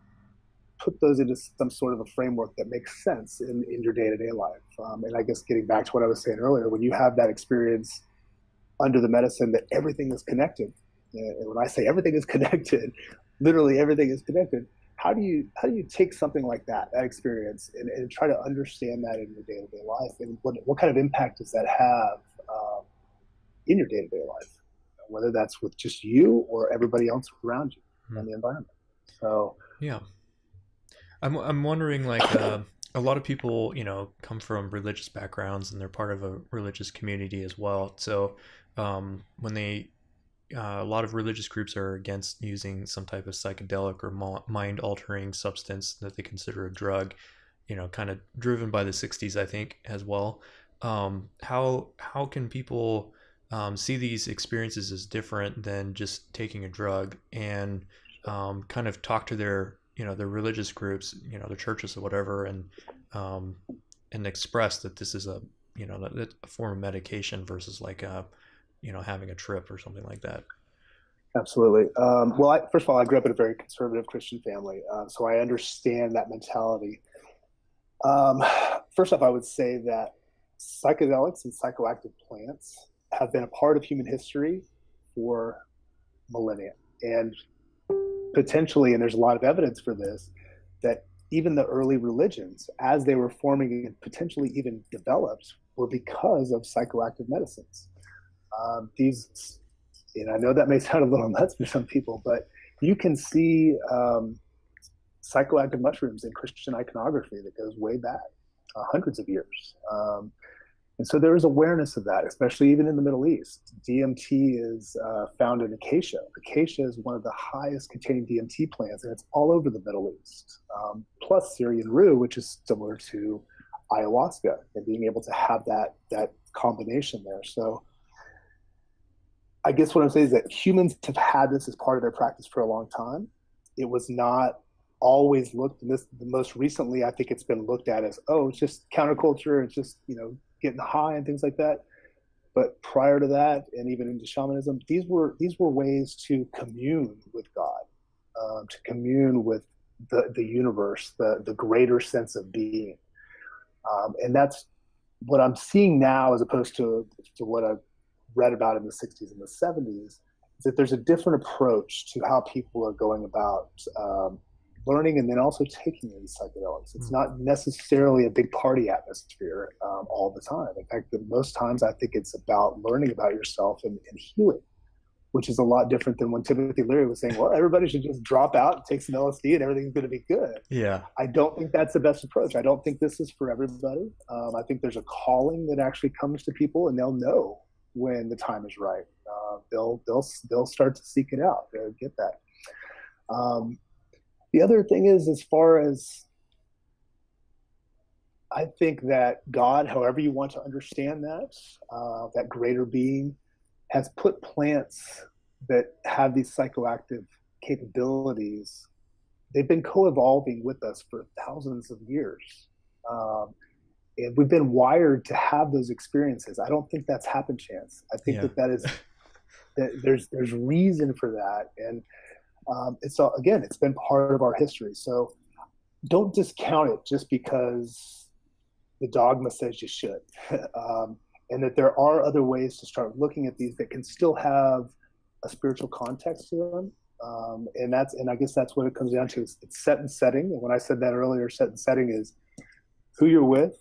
put those into some sort of a framework that makes sense in your day-to-day life. And I guess getting back to what I was saying earlier, when you have that experience under the medicine that everything is connected, and when I say everything is connected, literally everything is connected, how do you take something like that experience and try to understand that in your day-to-day life, and what kind of impact does that have in your day-to-day life, whether that's with just you or everybody else around you and the environment. So yeah, I'm wondering, like, a lot of people, come from religious backgrounds and they're part of a religious community as well. So when a lot of religious groups are against using some type of psychedelic or mind-altering substance that they consider a drug, kind of driven by the 60s, I think, as well. How can people see these experiences as different than just taking a drug, and kind of talk to their religious groups, their churches or whatever, and express that this is a form of medication versus like having a trip or something like that? Absolutely. Well, first of all, I grew up in a very conservative Christian family, so I understand that mentality. First off, I would say that psychedelics and psychoactive plants have been a part of human history for millennia, and potentially, and there's a lot of evidence for this, that even the early religions, as they were forming and potentially even developed, were because of psychoactive medicines. And I know that may sound a little nuts for some people, but you can see psychoactive mushrooms in Christian iconography that goes way back, hundreds of years. And so there is awareness of that, especially even in the Middle East. DMT is found in acacia. Acacia is one of the highest containing DMT plants, and it's all over the Middle East. Plus Syrian rue, which is similar to ayahuasca, and being able to have that combination there. So I guess what I'm saying is that humans have had this as part of their practice for a long time. It was not always looked, and this, the most recently, I think it's been looked at as, oh, it's just counterculture, it's just, getting high and things like that. But prior to that, and even into shamanism, these were ways to commune with God, to commune with the universe, the greater sense of being. And that's what I'm seeing now, as opposed to what I read about in the 60s and the 70s, is that there's a different approach to how people are going about learning and then also taking these psychedelics. It's not necessarily a big party atmosphere all the time. In fact, most times I think it's about learning about yourself and healing, which is a lot different than when Timothy Leary was saying, well, everybody should just drop out and take some LSD and everything's going to be good. Yeah. I don't think that's the best approach. I don't think this is for everybody. I think there's a calling that actually comes to people, and they'll know when the time is right. They'll start to seek it out. They'll get that. The other thing is, as far as, I think that God, however you want to understand that, that greater being, has put plants that have these psychoactive capabilities. They've been co-evolving with us for thousands of years. And we've been wired to have those experiences. I don't think that's happen chance. I think that is, that there's reason for that. And it's been part of our history. So don't discount it just because the dogma says you should. And that there are other ways to start looking at these that can still have a spiritual context to them. And I guess that's what it comes down to. It's set and setting. And when I said that earlier, set and setting is who you're with,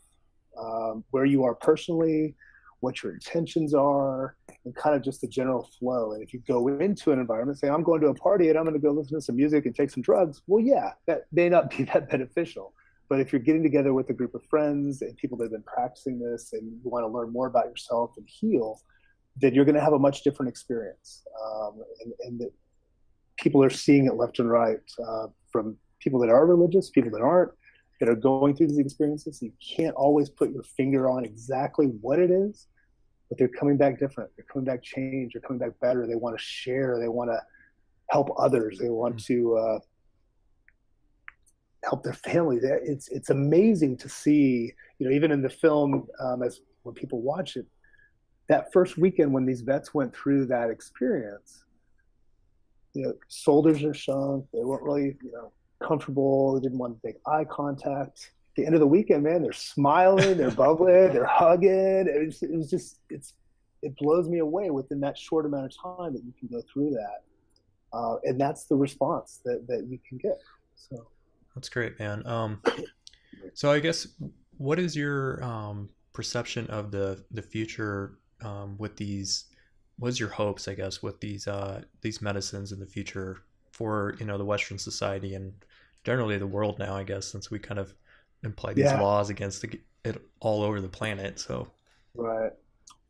where you are personally, what your intentions are, and kind of just the general flow. And if you go into an environment, say, I'm going to a party and I'm going to go listen to some music and take some drugs, well, yeah, that may not be that beneficial. But if you're getting together with a group of friends and people that have been practicing this, and you want to learn more about yourself and heal, then you're going to have a much different experience. And that people are seeing it left and right, from people that are religious, people that aren't, that are going through these experiences. You can't always put your finger on exactly what it is, but they're coming back different. They're coming back changed. They're coming back better. They want to share. They want to help others. They want to help their family. It's amazing to see, even in the film, as when people watch it, that first weekend when these vets went through that experience, shoulders are sunk. They weren't really, comfortable. They didn't want to make eye contact. At the end of the weekend, man, they're smiling, they're bubbling, they're hugging. It blows me away within that short amount of time that you can go through that. And that's the response that you can get. So that's great, man. So I guess, what is your perception of the future with these? What is your hopes, I guess, with these medicines in the future for the Western society and generally the world now, I guess, since we kind of imply these laws against it all over the planet. So right.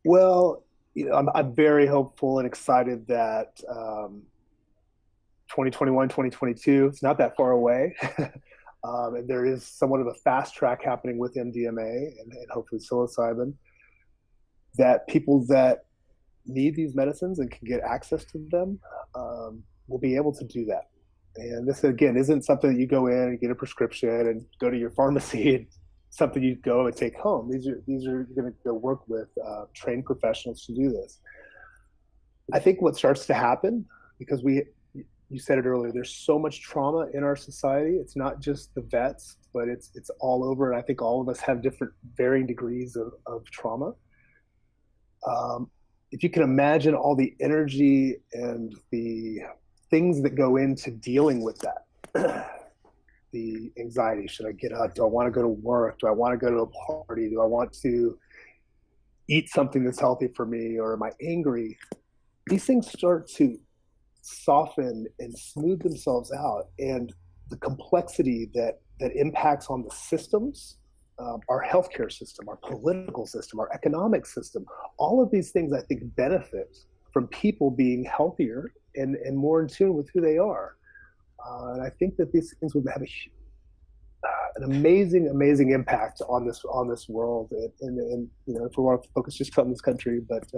Well, I'm very hopeful and excited that 2021, 2022, it's not that far away. And there is somewhat of a fast track happening with MDMA and hopefully psilocybin, that people that need these medicines and can get access to them will be able to do that. And this, again, isn't something that you go in and get a prescription and go to your pharmacy and something you go and take home. These are you're going to go work with trained professionals to do this. I think what starts to happen, because you said it earlier, there's so much trauma in our society. It's not just the vets, but it's all over. And I think all of us have different varying degrees of trauma. If you can imagine all the energy and the things that go into dealing with that, the anxiety, should I get up? Do I want to go to work? Do I want to go to a party? Do I want to eat something that's healthy for me? Or am I angry? These things start to soften and smooth themselves out. And the complexity that impacts on the systems, our healthcare system, our political system, our economic system, all of these things I think benefit from people being healthier and more in tune with who they are. And I think that these things would have an amazing impact on this world. And if we want to focus just on this country, but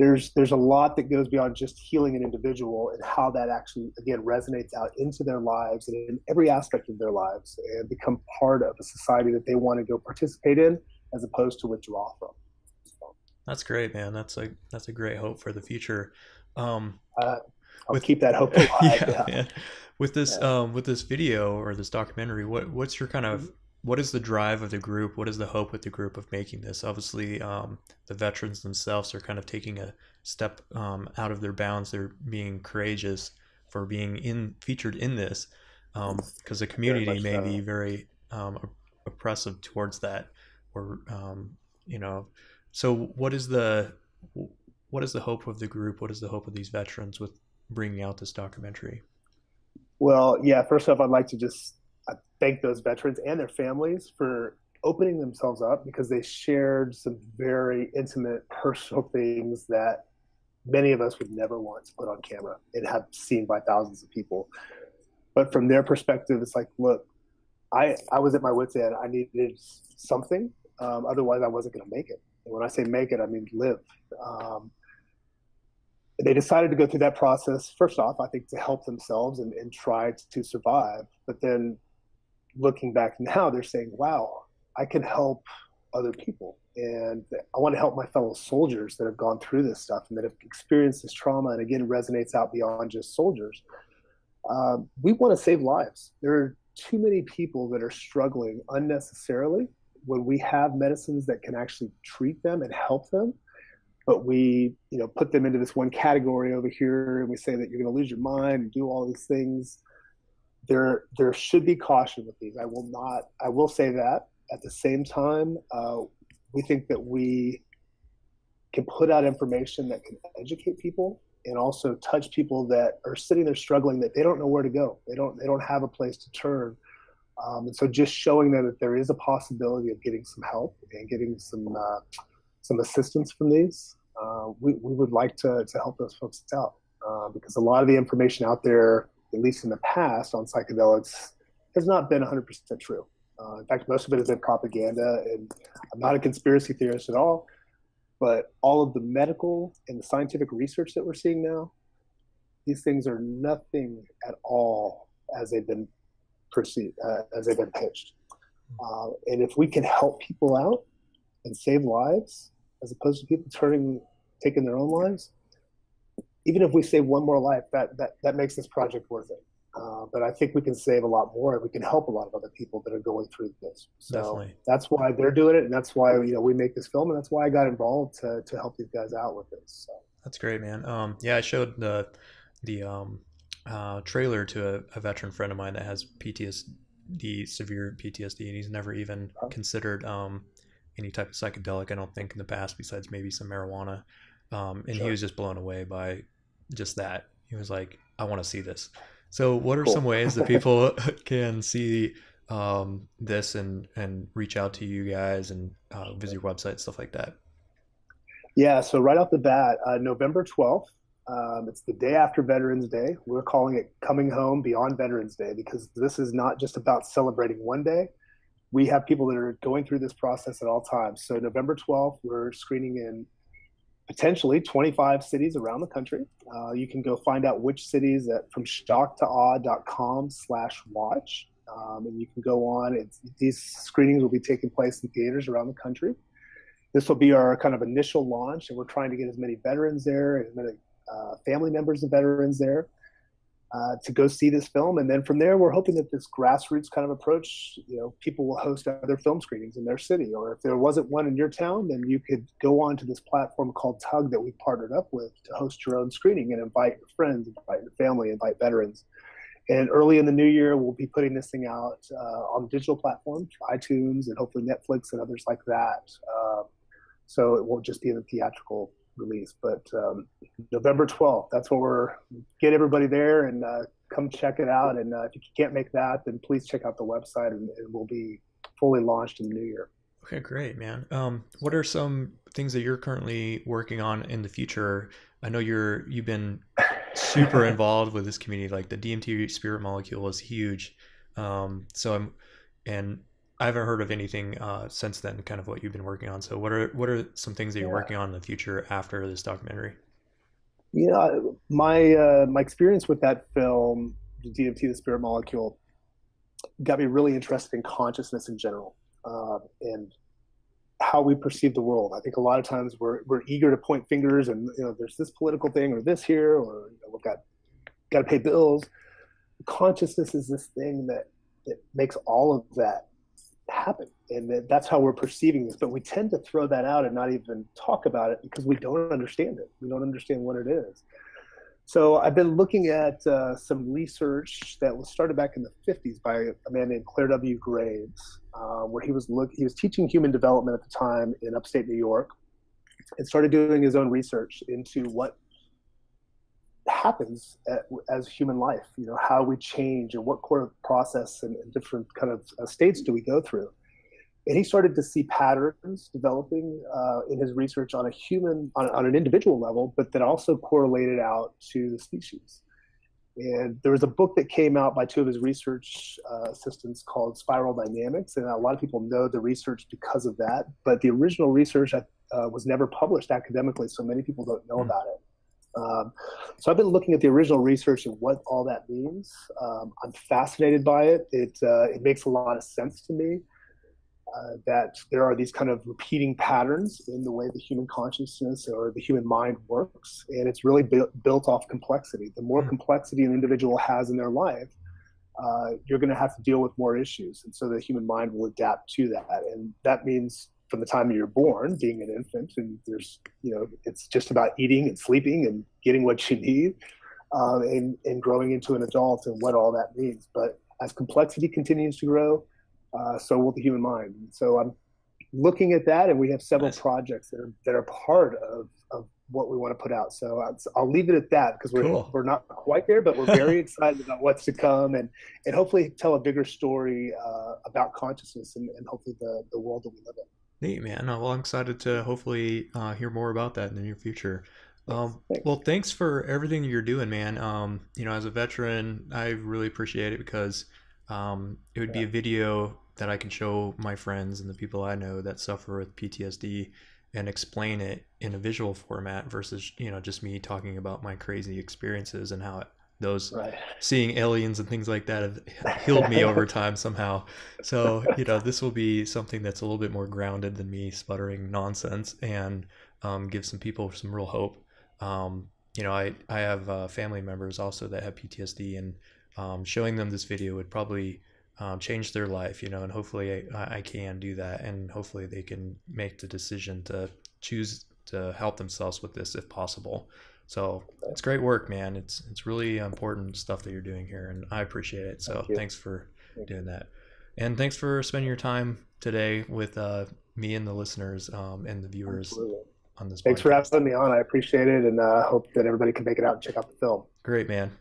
there's a lot that goes beyond just healing an individual, and how that actually, again, resonates out into their lives and in every aspect of their lives, and become part of a society that they want to go participate in, as opposed to withdraw from. So, That's great, man. That's a great hope for the future. I'll keep that hope alive. Yeah, man. With this video or this documentary, what's your kind of, what is the drive of the group? What is the hope with the group of making this? Obviously, the veterans themselves are kind of taking a step out of their bounds. They're being courageous for being featured in this, because the community may be very oppressive towards that, or So what is the hope of the group? What is the hope of these veterans with bringing out this documentary? Well, yeah, first off, I'd like to just thank those veterans and their families for opening themselves up, because they shared some very intimate, personal things that many of us would never want to put on camera and have seen by thousands of people. But from their perspective, it's like, look, I was at my wit's end. I needed something. Otherwise, I wasn't going to make it. And when I say make it, I mean live. They decided to go through that process, first off, I think, to help themselves and try to survive. But then looking back now, they're saying, wow, I can help other people. And I want to help my fellow soldiers that have gone through this stuff and that have experienced this trauma. And again, resonates out beyond just soldiers. We want to save lives. There are too many people that are struggling unnecessarily when we have medicines that can actually treat them and help them. But we, put them into this one category over here, and we say that you're going to lose your mind and do all these things. There should be caution with these. I will say that. At the same time, we think that we can put out information that can educate people and also touch people that are sitting there struggling, that they don't know where to go. They don't have a place to turn. And so just showing them that there is a possibility of getting some help and getting some assistance from these, we would like to help those folks out, because a lot of the information out there, at least in the past, on psychedelics has not been 100% true. In fact, most of it has been propaganda, and I'm not a conspiracy theorist at all, but all of the medical and the scientific research that we're seeing now, these things are nothing at all as they've been perceived, as they've been pitched. And if we can help people out and save lives, as opposed to people taking their own lives, even if we save one more life, that makes this project worth it. But I think we can save a lot more, and we can help a lot of other people that are going through this. So Definitely. That's why they're doing it, and that's why we make this film, and that's why I got involved to help these guys out with this. So. That's great, man. I showed the trailer to a veteran friend of mine that has PTSD, severe PTSD, and he's never even considered any type of psychedelic, I don't think, in the past, besides maybe some marijuana. And He was just blown away by just that. He was like, I want to see this. So what are some ways that people can see this and reach out to you guys and visit your website, stuff like that? Yeah, so right off the bat, November 12th, it's the day after Veterans Day. We're calling it Coming Home Beyond Veterans Day, because this is not just about celebrating one day. We have people that are going through this process at all times. So November 12th, we're screening in potentially 25 cities around the country. You can go find out which cities from shocktoawe.com/watch. And you can go on. These screenings will be taking place in theaters around the country. This will be our kind of initial launch, and we're trying to get as many veterans there, as many family members of veterans there, to go see this film. And then from there, we're hoping that this grassroots kind of approach, people will host other film screenings in their city. Or if there wasn't one in your town, then you could go on to this platform called Tug that we partnered up with to host your own screening and invite your friends, invite your family, invite veterans. And early in the new year, we'll be putting this thing out on digital platforms, iTunes, and hopefully Netflix and others like that. So it won't just be in the theatrical release, but November 12th, that's when get everybody there and come check it out. And if you can't make that, then please check out the website, and it will be fully launched in the new year. Okay, great, man. What are some things that you're currently working on in the future? I know you've been super involved with this community. Like the DMT spirit molecule is huge. And I haven't heard of anything since then, kind of what you've been working on. So what are some things that you're working on in the future after this documentary? My experience with that film, DMT, the Spirit Molecule, got me really interested in consciousness in general, and how we perceive the world. I think a lot of times we're eager to point fingers and, there's this political thing or this here, or we've got to pay bills. Consciousness is this thing that makes all of that happen, and that's how we're perceiving this. But we tend to throw that out and not even talk about it because we don't understand it. We don't understand what it is. So I've been looking at some research that was started back in the 50s by a man named Claire W. Graves, where he was teaching human development at the time in upstate New York, and started doing his own research into what happens as human life, how we change and what core process and different kind of states do we go through. And he started to see patterns developing in his research on on an individual level, but that also correlated out to the species. And there was a book that came out by two of his research assistants called Spiral Dynamics. And a lot of people know the research because of that, but the original research was never published academically, so many people don't know about it. So I've been looking at the original research and what all that means. I'm fascinated by it. It makes a lot of sense to me. That there are these kind of repeating patterns in the way the human consciousness or the human mind works. And it's really built off complexity. The more complexity an individual has in their life, you're going to have to deal with more issues. And so the human mind will adapt to that. And that means from the time you're born, being an infant, and there's, it's just about eating and sleeping and getting what you need, and growing into an adult and what all that means. But as complexity continues to grow, so will the human mind. So I'm looking at that, and we have several projects that are part of what we want to put out. So I'll leave it at that, because we're not quite there, but we're very excited about what's to come, and hopefully tell a bigger story about consciousness and hopefully the world that we live in. Neat, man. Well, I'm excited to hopefully hear more about that in the near future. Thanks. Well, thanks for everything you're doing, man. As a veteran, I really appreciate it, because it would be a video that I can show my friends and the people I know that suffer with PTSD and explain it in a visual format versus, just me talking about my crazy experiences and how seeing aliens and things like that have healed me over time somehow. So, this will be something that's a little bit more grounded than me sputtering nonsense, and give some people some real hope. I have family members also that have PTSD, and showing them this video would probably change their life, and hopefully I can do that, and hopefully they can make the decision to choose to help themselves with this if possible. So it's great work, man. It's really important stuff that you're doing here, and I appreciate it. So thanks for doing that. And thanks for spending your time today with me and the listeners and the viewers on this podcast. Thanks for having me on. I appreciate it, and hope that everybody can make it out and check out the film. Great, man.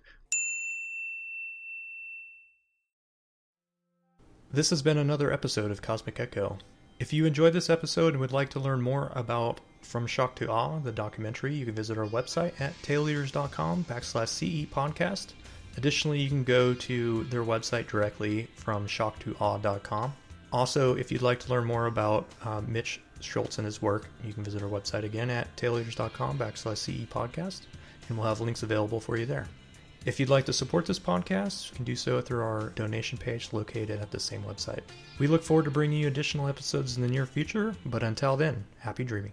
This has been another episode of Cosmic Echo. If you enjoyed this episode and would like to learn more about From Shock to Awe, the documentary, you can visit our website at tailleaders.com/CE podcast. Additionally, you can go to their website directly from shocktoawe.com. Also, if you'd like to learn more about Mitch Schultz and his work, you can visit our website again at tailleaders.com/CE podcast, and we'll have links available for you there. If you'd like to support this podcast, you can do so through our donation page located at the same website. We look forward to bringing you additional episodes in the near future, but until then, happy dreaming.